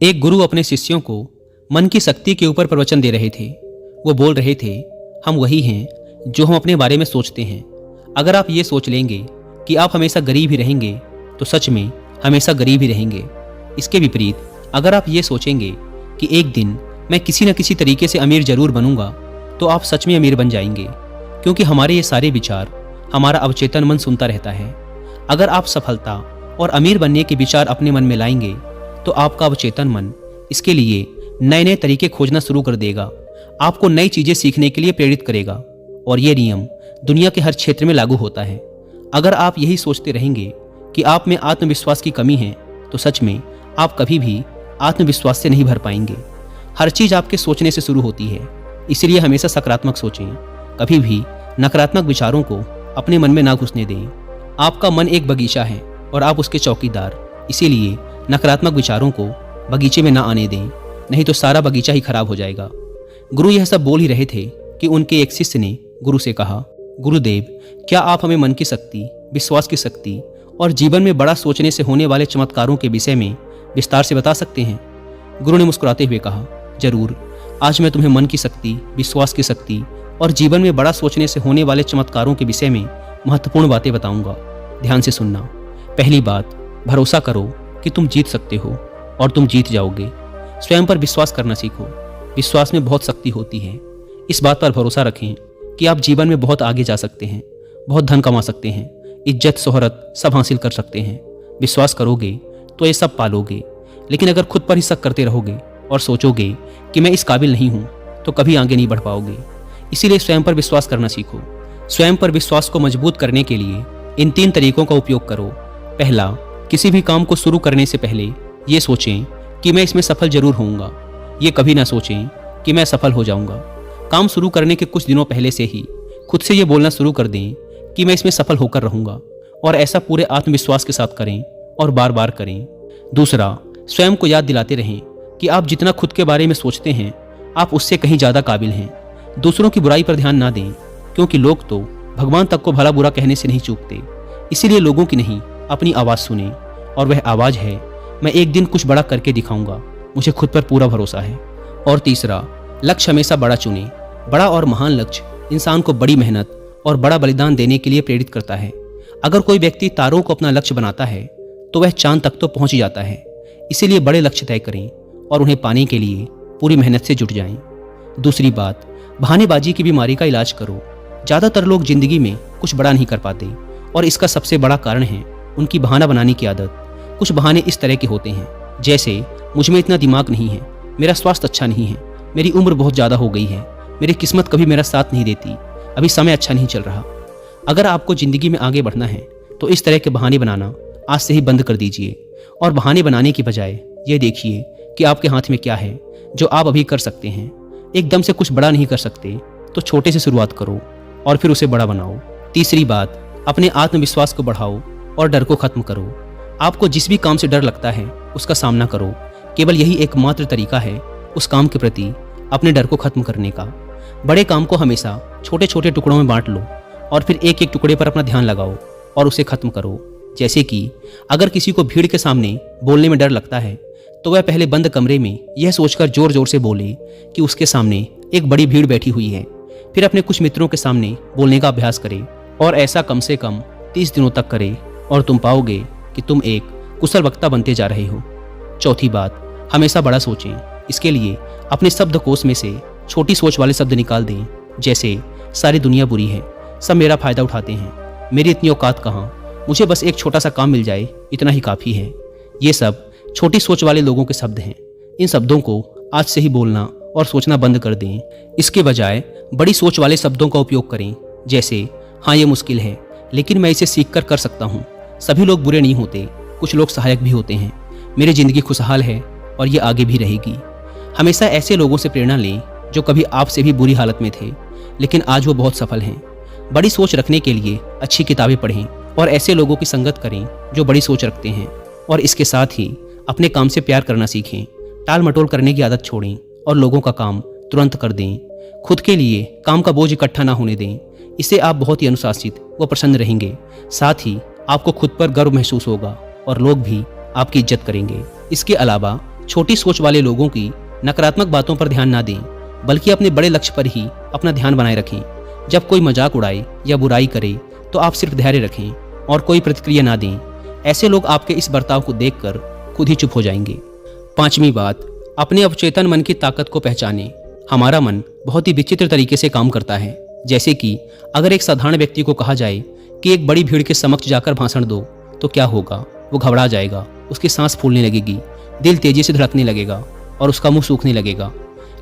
एक गुरु अपने शिष्यों को मन की शक्ति के ऊपर प्रवचन दे रहे थे। वो बोल रहे थे, हम वही हैं जो हम अपने बारे में सोचते हैं। अगर आप ये सोच लेंगे कि आप हमेशा गरीब ही रहेंगे तो सच में हमेशा गरीब ही रहेंगे। इसके विपरीत अगर आप ये सोचेंगे कि एक दिन मैं किसी न किसी तरीके से अमीर जरूर बनूंगा तो आप सच में अमीर बन जाएंगे, क्योंकि हमारे ये सारे विचार हमारा अवचेतन मन सुनता रहता है। अगर आप सफलता और अमीर बनने के विचार अपने मन में लाएंगे तो आपका अवचेतन मन इसके लिए नए नए तरीके खोजना शुरू कर देगा, आपको नई चीजें सीखने के लिए प्रेरित करेगा। और ये नियम दुनिया के हर क्षेत्र में लागू होता है। अगर आप यही सोचते रहेंगे कि आप में आत्मविश्वास की कमी है तो सच में आप कभी भी आत्मविश्वास से नहीं भर पाएंगे। हर चीज आपके सोचने से शुरू होती है, इसलिए हमेशा सकारात्मक सोचें। कभी भी नकारात्मक विचारों को अपने मन में ना घुसने दें। आपका मन एक बगीचा है और आप उसके चौकीदार, इसीलिए नकारात्मक विचारों को बगीचे में ना आने दें, नहीं तो सारा बगीचा ही खराब हो जाएगा। गुरु यह सब बोल ही रहे थे कि उनके एक शिष्य ने गुरु से कहा, गुरुदेव, क्या आप हमें मन की शक्ति, विश्वास की शक्ति और जीवन में बड़ा सोचने से होने वाले चमत्कारों के विषय में विस्तार से बता सकते हैं? गुरु ने मुस्कुराते हुए कहा, जरूर। आज मैं तुम्हें मन की शक्ति, विश्वास की शक्ति और जीवन में बड़ा सोचने से होने वाले चमत्कारों के विषय में महत्वपूर्ण बातें बताऊंगा। ध्यान से सुनना। पहली बात, भरोसा करो कि तुम जीत सकते हो और तुम जीत जाओगे। स्वयं पर विश्वास करना सीखो। विश्वास में बहुत शक्ति होती है। इस बात पर भरोसा रखें कि आप जीवन में बहुत आगे जा सकते हैं, बहुत धन कमा सकते हैं, इज्जत शोहरत सब हासिल कर सकते हैं। विश्वास करोगे तो ये सब पालोगे। लेकिन अगर खुद पर ही शक करते रहोगे और सोचोगे कि मैं इस काबिल नहीं हूं तो कभी आगे नहीं बढ़ पाओगे। इसीलिए स्वयं पर विश्वास करना सीखो। स्वयं पर विश्वास को मजबूत करने के लिए इन 3 तरीकों का उपयोग करो। पहला, किसी भी काम को शुरू करने से पहले ये सोचें कि मैं इसमें सफल जरूर होऊंगा। ये कभी ना सोचें कि मैं सफल हो जाऊंगा। काम शुरू करने के कुछ दिनों पहले से ही खुद से ये बोलना शुरू कर दें कि मैं इसमें सफल होकर रहूंगा, और ऐसा पूरे आत्मविश्वास के साथ करें और बार बार करें। दूसरा, स्वयं को याद दिलाते रहें कि आप जितना खुद के बारे में सोचते हैं आप उससे कहीं ज़्यादा काबिल हैं। दूसरों की बुराई पर ध्यान ना दें, क्योंकि लोग तो भगवान तक को भला बुरा कहने से नहीं चूकते। इसीलिए लोगों की नहीं, अपनी आवाज़ सुने, और वह आवाज़ है, मैं एक दिन कुछ बड़ा करके दिखाऊंगा, मुझे खुद पर पूरा भरोसा है। और तीसरा, लक्ष्य हमेशा बड़ा चुने। बड़ा और महान लक्ष्य इंसान को बड़ी मेहनत और बड़ा बलिदान देने के लिए प्रेरित करता है। अगर कोई व्यक्ति तारों को अपना लक्ष्य बनाता है तो वह चांद तक तो पहुंच ही जाता है। इसीलिए बड़े लक्ष्य तय करें और उन्हें पाने के लिए पूरी मेहनत से जुट जाएं। दूसरी बात, बहानेबाजी की बीमारी का इलाज करो। ज़्यादातर लोग जिंदगी में कुछ बड़ा नहीं कर पाते, और इसका सबसे बड़ा कारण है उनकी बहाना बनाने की आदत। कुछ बहाने इस तरह के होते हैं, जैसे मुझ में इतना दिमाग नहीं है, मेरा स्वास्थ्य अच्छा नहीं है, मेरी उम्र बहुत ज़्यादा हो गई है, मेरी किस्मत कभी मेरा साथ नहीं देती, अभी समय अच्छा नहीं चल रहा। अगर आपको ज़िंदगी में आगे बढ़ना है तो इस तरह के बहाने बनाना आज से ही बंद कर दीजिए, और बहाने बनाने की बजाय ये देखिए कि आपके हाथ में क्या है जो आप अभी कर सकते हैं। एकदम से कुछ बड़ा नहीं कर सकते तो छोटे से शुरुआत करो और फिर उसे बड़ा बनाओ। तीसरी बात, अपने आत्मविश्वास को बढ़ाओ और डर को खत्म करो। आपको जिस भी काम से डर लगता है उसका सामना करो। केवल यही एकमात्र तरीका है उस काम के प्रति अपने डर को खत्म करने का। बड़े काम को हमेशा छोटे छोटे टुकड़ों में बांट लो और फिर एक एक टुकड़े पर अपना ध्यान लगाओ और उसे खत्म करो। जैसे कि अगर किसी को भीड़ के सामने बोलने में डर लगता है तो वह पहले बंद कमरे में यह सोचकर जोर जोर से बोले कि उसके सामने एक बड़ी भीड़ बैठी हुई है। फिर अपने कुछ मित्रों के सामने बोलने का अभ्यास करे, और ऐसा कम से कम 30 दिनों तक करे, और तुम पाओगे कि तुम एक कुशल वक्ता बनते जा रहे हो। चौथी बात, हमेशा बड़ा सोचें। इसके लिए अपने शब्दकोश में से छोटी सोच वाले शब्द निकाल दें, जैसे सारी दुनिया बुरी है, सब मेरा फायदा उठाते हैं, मेरी इतनी औकात कहाँ, मुझे बस एक छोटा सा काम मिल जाए, इतना ही काफ़ी है। ये सब छोटी सोच वाले लोगों के शब्द हैं। इन शब्दों को आज से ही बोलना और सोचना बंद कर दें। इसके बजाय बड़ी सोच वाले शब्दों का उपयोग करें, जैसे हाँ ये मुश्किल है लेकिन मैं इसे सीख कर सकता हूँ, सभी लोग बुरे नहीं होते, कुछ लोग सहायक भी होते हैं, मेरी ज़िंदगी खुशहाल है और ये आगे भी रहेगी। हमेशा ऐसे लोगों से प्रेरणा लें जो कभी आपसे भी बुरी हालत में थे लेकिन आज वो बहुत सफल हैं। बड़ी सोच रखने के लिए अच्छी किताबें पढ़ें और ऐसे लोगों की संगत करें जो बड़ी सोच रखते हैं, और इसके साथ ही अपने काम से प्यार करना सीखें। टाल मटोल करने की आदत छोड़ें और लोगों का काम तुरंत कर दें। खुद के लिए काम का बोझ इकट्ठा ना होने दें, इससे आप बहुत ही अनुशासित व प्रसन्न रहेंगे। साथ ही आपको खुद पर गर्व महसूस होगा और लोग भी आपकी इज्जत करेंगे। इसके अलावा छोटी सोच वाले लोगों की नकारात्मक बातों पर ध्यान ना दें, बल्कि अपने बड़े लक्ष्य पर ही अपना ध्यान बनाए रखें। जब कोई मजाक उड़ाए या बुराई करे तो आप सिर्फ धैर्य रखें और कोई प्रतिक्रिया ना दें। ऐसे लोग आपके इस बर्ताव को देखकर खुद ही चुप हो जाएंगे। 5वीं बात, अपने अवचेतन मन की ताकत को पहचानें। हमारा मन बहुत ही विचित्र तरीके से काम करता है। जैसे कि अगर एक साधारण व्यक्ति को कहा जाए कि एक बड़ी भीड़ के समक्ष जाकर भाषण दो, तो क्या होगा? वो घबरा जाएगा, उसकी सांस फूलने लगेगी, दिल तेजी से धड़कने लगेगा और उसका मुंह सूखने लगेगा।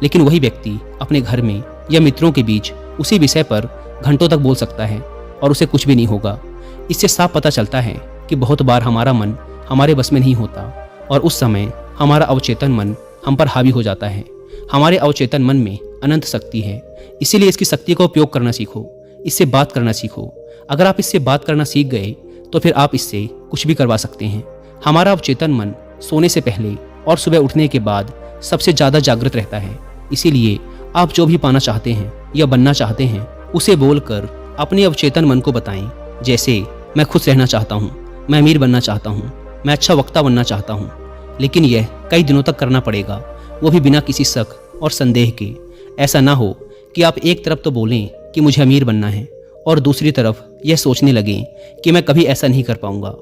लेकिन वही व्यक्ति अपने घर में या मित्रों के बीच उसी विषय पर घंटों तक बोल सकता है और उसे कुछ भी नहीं होगा। इससे साफ पता चलता है कि बहुत बार हमारा मन हमारे बस में नहीं होता और उस समय हमारा अवचेतन मन हम पर हावी हो जाता है। हमारे अवचेतन मन में अनंत शक्ति है, इसीलिए इसकी शक्ति का उपयोग करना सीखो, इससे बात करना सीखो। अगर आप इससे बात करना सीख गए तो फिर आप इससे कुछ भी करवा सकते हैं। हमारा अवचेतन मन सोने से पहले और सुबह उठने के बाद सबसे ज़्यादा जागृत रहता है। इसीलिए आप जो भी पाना चाहते हैं या बनना चाहते हैं उसे बोलकर अपने अवचेतन मन को बताएं। जैसे मैं खुश रहना चाहता हूँ, मैं अमीर बनना चाहता हूँ, मैं अच्छा वक्ता बनना चाहता हूँ। लेकिन यह कई दिनों तक करना पड़ेगा, वो भी बिना किसी शक और संदेह के। ऐसा ना हो कि आप एक तरफ तो बोलें कि मुझे अमीर बनना है और दूसरी तरफ यह सोचने लगें कि मैं कभी ऐसा नहीं कर पाऊंगा।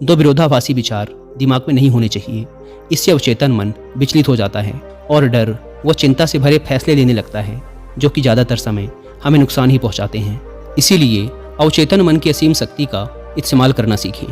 दो विरोधाभासी विचार दिमाग में नहीं होने चाहिए। इससे अवचेतन मन विचलित हो जाता है और डर व चिंता से भरे फैसले लेने लगता है, जो कि ज़्यादातर समय हमें नुकसान ही पहुंचाते हैं। इसीलिए अवचेतन मन की असीम शक्ति का इस्तेमाल करना सीखें।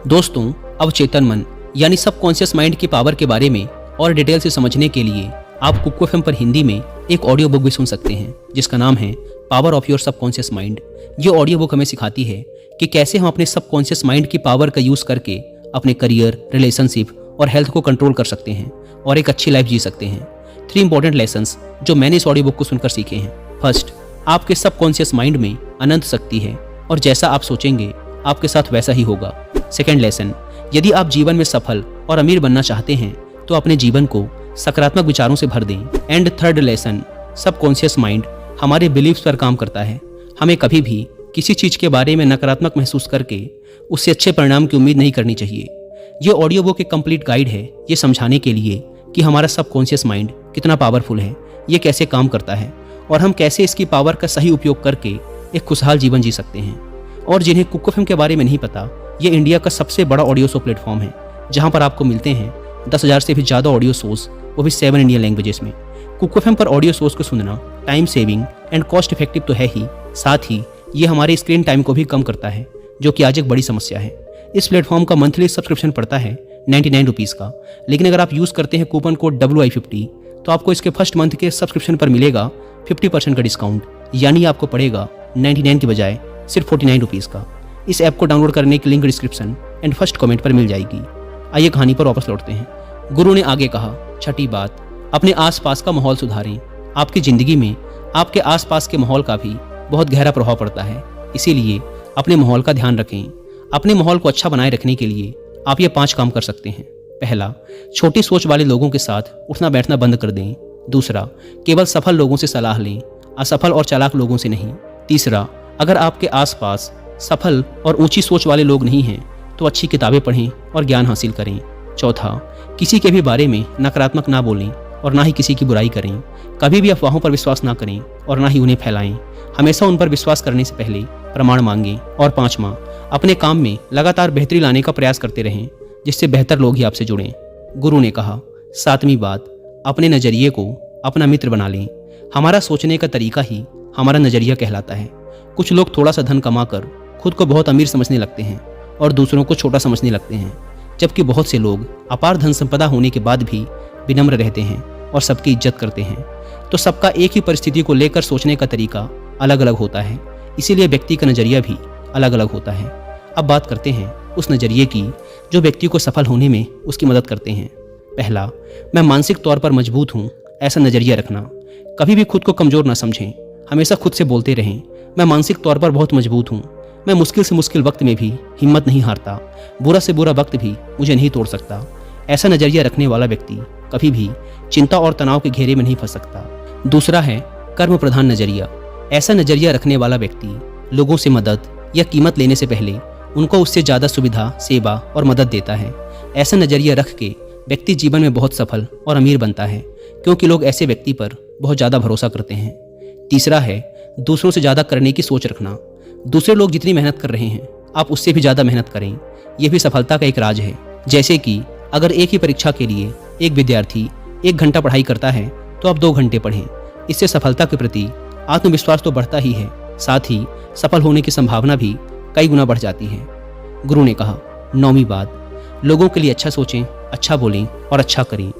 दोस्तों, अवचेतन मन यानी सबकॉन्शियस माइंड की पावर के बारे में और डिटेल से समझने के लिए आप कुकू एफएम पर हिंदी में एक ऑडियो बुक भी सुन सकते हैं, जिसका नाम है power of your subconscious mind. ये ऑडियो बुक हमें सिखाती है कि कैसे हम अपने सबकॉन्शियस माइंड की पावर का यूज़ करके अपने करियर, रिलेशनशिप और हेल्थ को कंट्रोल कर सकते हैं और एक अच्छी लाइफ जी सकते हैं। 3 इंपॉर्टेंट लेसन्स जो मैंने इस ऑडियो बुक को सुनकर सीखे हैं। फर्स्ट, आपके सबकॉन्शियस माइंड में अनंत शक्ति है और जैसा आप सोचेंगे आपके साथ वैसा ही होगा। सेकेंड लेसन, यदि आप जीवन में सफल और अमीर बनना चाहते हैं तो अपने जीवन को सकारात्मक विचारों से भर दें। And third lesson, subconscious mind हमारे बिलीव्स पर काम करता है। हमें कभी भी किसी चीज़ के बारे में नकारात्मक महसूस करके उससे अच्छे परिणाम की उम्मीद नहीं करनी चाहिए। ये ऑडियो बुक एक कंप्लीट गाइड है ये समझाने के लिए कि हमारा सबकॉन्शियस माइंड कितना पावरफुल है, ये कैसे काम करता है और हम कैसे इसकी पावर का सही उपयोग करके एक खुशहाल जीवन जी सकते हैं। और जिन्हें कुकू एफएम के बारे में नहीं पता, ये इंडिया का सबसे बड़ा ऑडियो शो प्लेटफॉर्म है, जहाँ पर आपको मिलते हैं 10,000 से भी ज़्यादा ऑडियो शोज, वो भी 7 इंडियन लैंग्वेजेस में। कुकू एफएम पर ऑडियो शोज को सुनना time saving and cost effective तो है ही, साथ ही ये हमारे स्क्रीन टाइम को भी कम करता है, जो कि आज एक बड़ी समस्या है। इस प्लेटफॉर्म का मंथली सब्सक्रिप्शन पड़ता है 99 रुपीज़ का, लेकिन अगर आप यूज़ करते हैं कूपन कोड WI50 तो आपको इसके फर्स्ट मंथ के सब्सक्रिप्शन पर मिलेगा 50% का डिस्काउंट, यानी आपको पड़ेगा 99 की बजाय सिर्फ 49 रुपीज़ का। इस ऐप को डाउनलोड करने की link description and first comment पर मिल जाएगी। आइए कहानी पर वापस लौटते हैं। गुरु ने आगे कहा, छठी बात, अपने आसपास का माहौल सुधारें। आपकी ज़िंदगी में आपके आसपास के माहौल का भी बहुत गहरा प्रभाव पड़ता है, इसीलिए अपने माहौल का ध्यान रखें। अपने माहौल को अच्छा बनाए रखने के लिए आप ये 5 काम कर सकते हैं। पहला, छोटी सोच वाले लोगों के साथ उठना बैठना बंद कर दें। दूसरा, केवल सफल लोगों से सलाह लें, असफल और चालाक लोगों से नहीं। तीसरा, अगर आपके आसपास सफल और ऊंची सोच वाले लोग नहीं हैं तो अच्छी किताबें पढ़ें और ज्ञान हासिल करें। चौथा, किसी के भी बारे में नकारात्मक ना बोलें और ना ही किसी की बुराई करें। कभी भी अफवाहों पर विश्वास ना करें और ना ही उन्हें फैलाएं। हमेशा उन पर विश्वास करने से पहले प्रमाण मांगें। और 5वां, अपने काम में लगातार बेहतरी लाने का प्रयास करते रहें, जिससे बेहतर लोग ही आपसे जुड़ें। गुरु ने कहा, 7वीं बात, अपने नज़रिए को अपना मित्र बना लें। हमारा सोचने का तरीका ही हमारा नज़रिया कहलाता है। कुछ लोग थोड़ा सा धन कमाकर खुद को बहुत अमीर समझने लगते हैं और दूसरों को छोटा समझने लगते हैं, जबकि बहुत से लोग अपार धन संपदा होने के बाद भी विनम्र रहते हैं और सबकी इज्जत करते हैं। तो सबका एक ही परिस्थिति को लेकर सोचने का तरीका अलग अलग होता है, इसीलिए व्यक्ति का नज़रिया भी अलग अलग होता है। अब बात करते हैं उस नज़रिए की जो व्यक्ति को सफल होने में उसकी मदद करते हैं। पहला, मैं मानसिक तौर पर मजबूत हूँ, ऐसा नज़रिया रखना। कभी भी खुद को कमज़ोर ना समझें, हमेशा खुद से बोलते रहें, मैं मानसिक तौर पर बहुत मजबूत हूँ, मैं मुश्किल से मुश्किल वक्त में भी हिम्मत नहीं हारता, बुरा से बुरा वक्त भी मुझे नहीं तोड़ सकता। ऐसा नज़रिया रखने वाला व्यक्ति कभी भी चिंता और तनाव के घेरे में नहीं फंस सकता। दूसरा है कर्म प्रधान नज़रिया। ऐसा नज़रिया रखने वाला व्यक्ति लोगों से मदद या कीमत लेने से पहले उनको उससे ज़्यादा सुविधा, सेवा और मदद देता है। ऐसा नज़रिया रख के व्यक्ति जीवन में बहुत सफल और अमीर बनता है क्योंकि लोग ऐसे व्यक्ति पर बहुत ज़्यादा भरोसा करते हैं। तीसरा है दूसरों से ज़्यादा करने की सोच रखना। दूसरे लोग जितनी मेहनत कर रहे हैं आप उससे भी ज़्यादा मेहनत करें, यह भी सफलता का एक राज है। जैसे कि अगर एक ही परीक्षा के लिए एक विद्यार्थी 1 घंटा पढ़ाई करता है तो आप 2 घंटे पढ़ें। इससे सफलता के प्रति आत्मविश्वास तो बढ़ता ही है, साथ ही सफल होने की संभावना भी कई गुना बढ़ जाती है। गुरु ने कहा, 9वीं बात, लोगों के लिए अच्छा सोचें, अच्छा बोलें और अच्छा करें,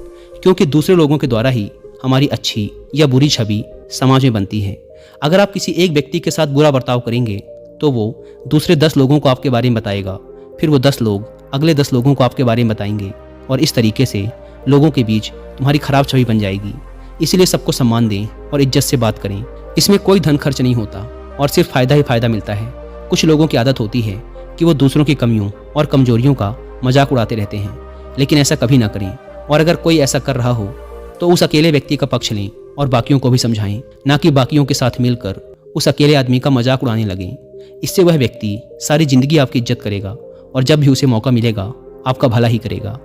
क्योंकि दूसरे लोगों के द्वारा ही हमारी अच्छी या बुरी छवि समाज में बनती है। अगर आप किसी एक व्यक्ति के साथ बुरा बर्ताव करेंगे तो वो दूसरे 10 लोगों को आपके बारे में बताएगा, फिर वो 10 लोग अगले 10 लोगों को आपके बारे में बताएंगे और इस तरीके से लोगों के बीच तुम्हारी खराब छवि बन जाएगी। इसलिए सबको सम्मान दें और इज्जत से बात करें। इसमें कोई धन खर्च नहीं होता और सिर्फ फ़ायदा ही फ़ायदा मिलता है। कुछ लोगों की आदत होती है कि वो दूसरों की कमियों और कमजोरियों का मजाक उड़ाते रहते हैं, लेकिन ऐसा कभी ना करें। और अगर कोई ऐसा कर रहा हो तो उस अकेले व्यक्ति का पक्ष लें और बाकियों को भी समझाएं, ना कि बाकियों के साथ मिलकर उस अकेले आदमी का मजाक उड़ाने लगें। इससे वह व्यक्ति सारी जिंदगी आपकी इज्जत करेगा और जब भी उसे मौका मिलेगा आपका भला ही करेगा।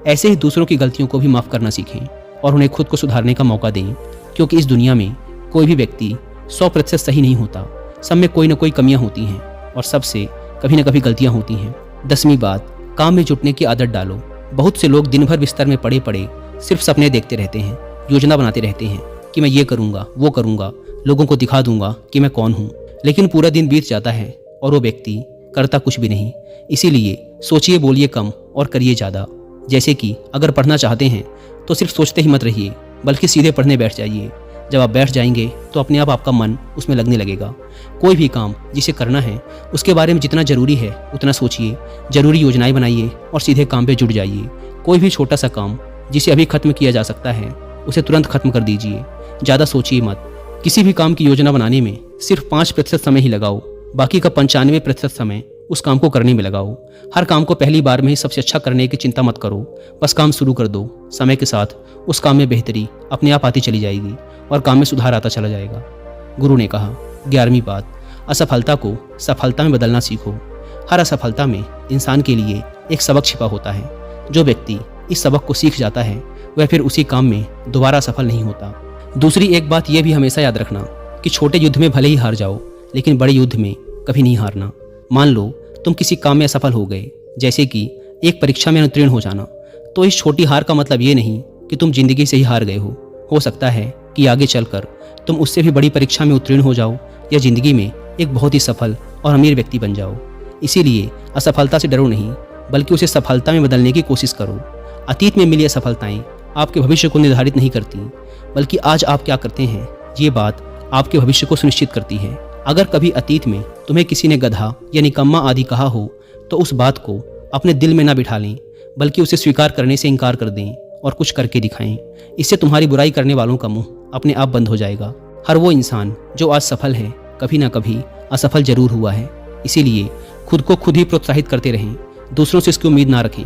ऐसे ही दूसरों की गलतियों को भी माफ़ करना सीखें और उन्हें खुद को सुधारने का मौका दें, क्योंकि इस दुनिया में कोई भी व्यक्ति 100% सही नहीं होता। सब में कोई ना कोई कमियां होती हैं और सबसे कभी ना कभी गलतियां होती हैं। 10वीं बात, काम में जुटने की आदत डालो। बहुत से लोग दिन भर बिस्तर में पड़े पड़े सिर्फ सपने देखते रहते हैं, योजना बनाते रहते हैं कि मैं ये करूँगा, वो करूँगा, लोगों को दिखा दूंगा कि मैं कौन हूँ, लेकिन पूरा दिन बीत जाता है और वो व्यक्ति करता कुछ भी नहीं। इसीलिए सोचिए, बोलिए कम और करिए ज़्यादा। जैसे कि अगर पढ़ना चाहते हैं तो सिर्फ सोचते ही मत रहिए, बल्कि सीधे पढ़ने बैठ जाइए। जब आप बैठ जाएंगे तो अपने आप आपका मन उसमें लगने लगेगा। कोई भी काम जिसे करना है उसके बारे में जितना ज़रूरी है उतना सोचिए, ज़रूरी योजनाएं बनाइए और सीधे काम पे जुट जाइए। कोई भी छोटा सा काम जिसे अभी खत्म किया जा सकता है उसे तुरंत खत्म कर दीजिए। ज़्यादा सोचिए मत। किसी भी काम की योजना बनाने में सिर्फ 5% समय ही लगाओ, बाकी का 95% समय उस काम को करने में लगाओ। हर काम को पहली बार में ही सबसे अच्छा करने की चिंता मत करो, बस काम शुरू कर दो। समय के साथ उस काम में बेहतरी अपने आप आती चली जाएगी और काम में सुधार आता चला जाएगा। गुरु ने कहा, 11वीं बात, असफलता को सफलता में बदलना सीखो। हर असफलता में इंसान के लिए एक सबक छिपा होता है। जो व्यक्ति इस सबक को सीख जाता है वह फिर उसी काम में दोबारा सफल नहीं होता। दूसरी एक बात यह भी हमेशा याद रखना कि छोटे युद्ध में भले ही हार जाओ, लेकिन बड़े युद्ध में कभी नहीं हारना। मान लो तुम किसी काम में असफल हो गए, जैसे कि एक परीक्षा में अनुत्तीर्ण हो जाना, तो इस छोटी हार का मतलब ये नहीं कि तुम जिंदगी से ही हार गए हो। हो सकता है कि आगे चलकर तुम उससे भी बड़ी परीक्षा में उत्तीर्ण हो जाओ या जिंदगी में एक बहुत ही सफल और अमीर व्यक्ति बन जाओ। इसीलिए असफलता से डरो नहीं, बल्कि उसे सफलता में बदलने की कोशिश करो। अतीत में मिली असफलताएं आपके भविष्य को निर्धारित नहीं करती, बल्कि आज आप क्या करते हैं ये बात आपके भविष्य को सुनिश्चित करती है। अगर कभी अतीत में तुम्हें किसी ने गधा या निकम्मा आदि कहा हो तो उस बात को अपने दिल में ना बिठा लें, बल्कि उसे स्वीकार करने से इनकार कर दें और कुछ करके दिखाएं। इससे तुम्हारी बुराई करने वालों का मुंह अपने आप बंद हो जाएगा। हर वो इंसान जो आज सफल है कभी ना कभी असफल जरूर हुआ है। इसीलिए खुद को खुद ही प्रोत्साहित करते रहें, दूसरों से इसकी उम्मीद ना रखें।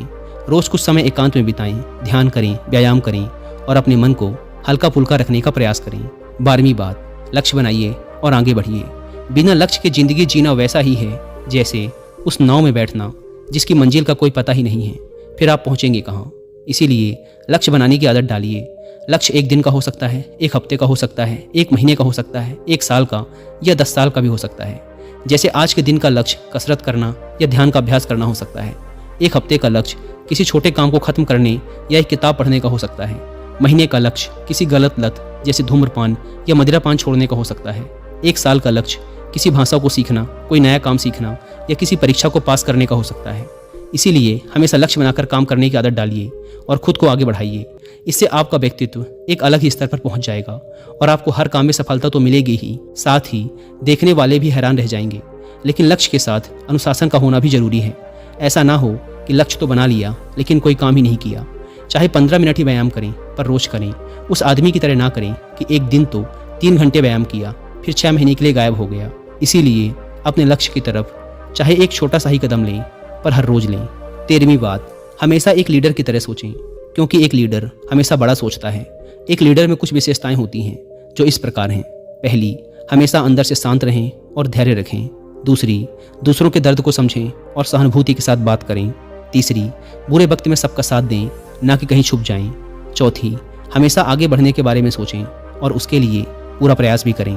रोज कुछ समय एकांत में बिताएं, ध्यान करें, व्यायाम करें और अपने मन को हल्का फुल्का रखने का प्रयास करें। 12वीं बात, लक्ष्य बनाइए और आगे बढ़िए। बिना लक्ष्य के जिंदगी जीना वैसा ही है जैसे उस नाव में बैठना जिसकी मंजिल का कोई पता ही नहीं है, फिर आप पहुंचेंगे कहाँ। इसीलिए लक्ष्य बनाने की आदत डालिए। लक्ष्य 1 दिन का हो सकता है, 1 हफ्ते का हो सकता है, 1 महीने का हो सकता है, 1 साल का या 10 साल का भी हो सकता है। जैसे आज के दिन का लक्ष्य कसरत करना या ध्यान का अभ्यास करना हो सकता है। 1 हफ्ते का लक्ष्य किसी छोटे काम को खत्म करने या एक किताब पढ़ने का हो सकता है। महीने का लक्ष्य किसी गलत लत जैसे धूम्रपान या मदिरापान छोड़ने का हो सकता है। 1 साल का लक्ष्य किसी भाषा को सीखना, कोई नया काम सीखना या किसी परीक्षा को पास करने का हो सकता है। इसीलिए हमेशा लक्ष्य बनाकर काम करने की आदत डालिए और खुद को आगे बढ़ाइए। इससे आपका व्यक्तित्व एक अलग ही स्तर पर पहुंच जाएगा और आपको हर काम में सफलता तो मिलेगी ही, साथ ही देखने वाले भी हैरान रह जाएंगे। लेकिन लक्ष्य के साथ अनुशासन का होना भी जरूरी है। ऐसा ना हो कि लक्ष्य तो बना लिया लेकिन कोई काम ही नहीं किया। चाहे 15 मिनट ही व्यायाम करें, पर रोज करें। उस आदमी की तरह ना करें कि एक दिन तो 3 घंटे व्यायाम किया फिर 6 महीने के लिए गायब हो गया। इसीलिए अपने लक्ष्य की तरफ चाहे एक छोटा सा ही कदम लें, पर हर रोज लें। 13वीं बात, हमेशा एक लीडर की तरह सोचें, क्योंकि एक लीडर हमेशा बड़ा सोचता है। एक लीडर में कुछ विशेषताएं होती हैं जो इस प्रकार हैं। पहली, हमेशा अंदर से शांत रहें और धैर्य रखें। दूसरी, दूसरों के दर्द को समझें और सहानुभूति के साथ बात करें। तीसरी, बुरे वक्त में सबका साथ दें ना कि कहीं छुप जाएं। चौथी, हमेशा आगे बढ़ने के बारे में सोचें और उसके लिए पूरा प्रयास भी करें।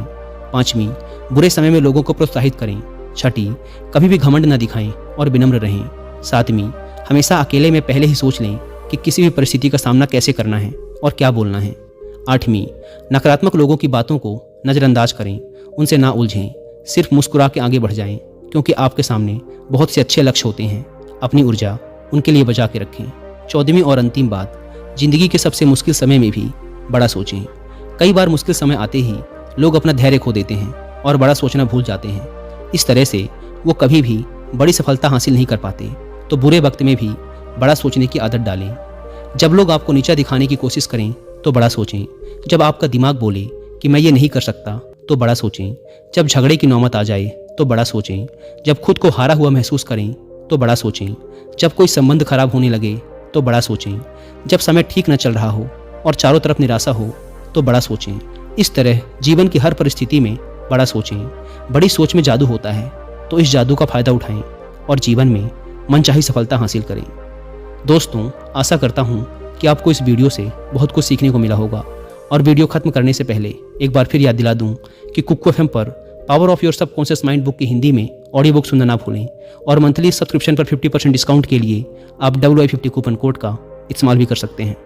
पाँचवीं, बुरे समय में लोगों को प्रोत्साहित करें। छठी, कभी भी घमंड न दिखाएं और विनम्र रहें। सातवीं, हमेशा अकेले में पहले ही सोच लें कि किसी भी परिस्थिति का सामना कैसे करना है और क्या बोलना है। आठवीं, नकारात्मक लोगों की बातों को नज़रअंदाज करें, उनसे ना उलझें, सिर्फ मुस्कुरा के आगे बढ़ जाएं, क्योंकि आपके सामने बहुत से अच्छे लक्ष्य होते हैं। अपनी ऊर्जा उनके लिए बचा के रखें। 14वीं और अंतिम बात, जिंदगी के सबसे मुश्किल समय में भी बड़ा सोचें। कई बार मुश्किल समय आते ही लोग अपना धैर्य खो देते हैं और बड़ा सोचना भूल जाते हैं। इस तरह से वो कभी भी बड़ी सफलता हासिल नहीं कर पाते। तो बुरे वक्त में भी बड़ा सोचने की आदत डालें। जब लोग आपको नीचा दिखाने की कोशिश करें तो बड़ा सोचें। जब आपका दिमाग बोले कि मैं ये नहीं कर सकता तो बड़ा सोचें। जब झगड़े की नौबत आ जाए तो बड़ा सोचें। जब खुद को हारा हुआ महसूस करें तो बड़ा सोचें। जब कोई संबंध खराब होने लगे तो बड़ा सोचें। जब समय ठीक न चल रहा हो और चारों तरफ निराशा हो तो बड़ा सोचें। इस तरह जीवन की हर परिस्थिति में बड़ा सोचें। बड़ी सोच में जादू होता है, तो इस जादू का फायदा उठाएं और जीवन में मनचाही सफलता हासिल करें। दोस्तों, आशा करता हूँ कि आपको इस वीडियो से बहुत कुछ सीखने को मिला होगा। और वीडियो खत्म करने से पहले एक बार फिर याद दिला दूं कि कुक्कू एफएम पर power of your subconscious mind book की हिंदी में ऑडियो बुक सुनना ना भूलें। और मंथली सब्सक्रिप्शन पर 50% डिस्काउंट के लिए आप WI50 कूपन कोड का इस्तेमाल भी कर सकते हैं।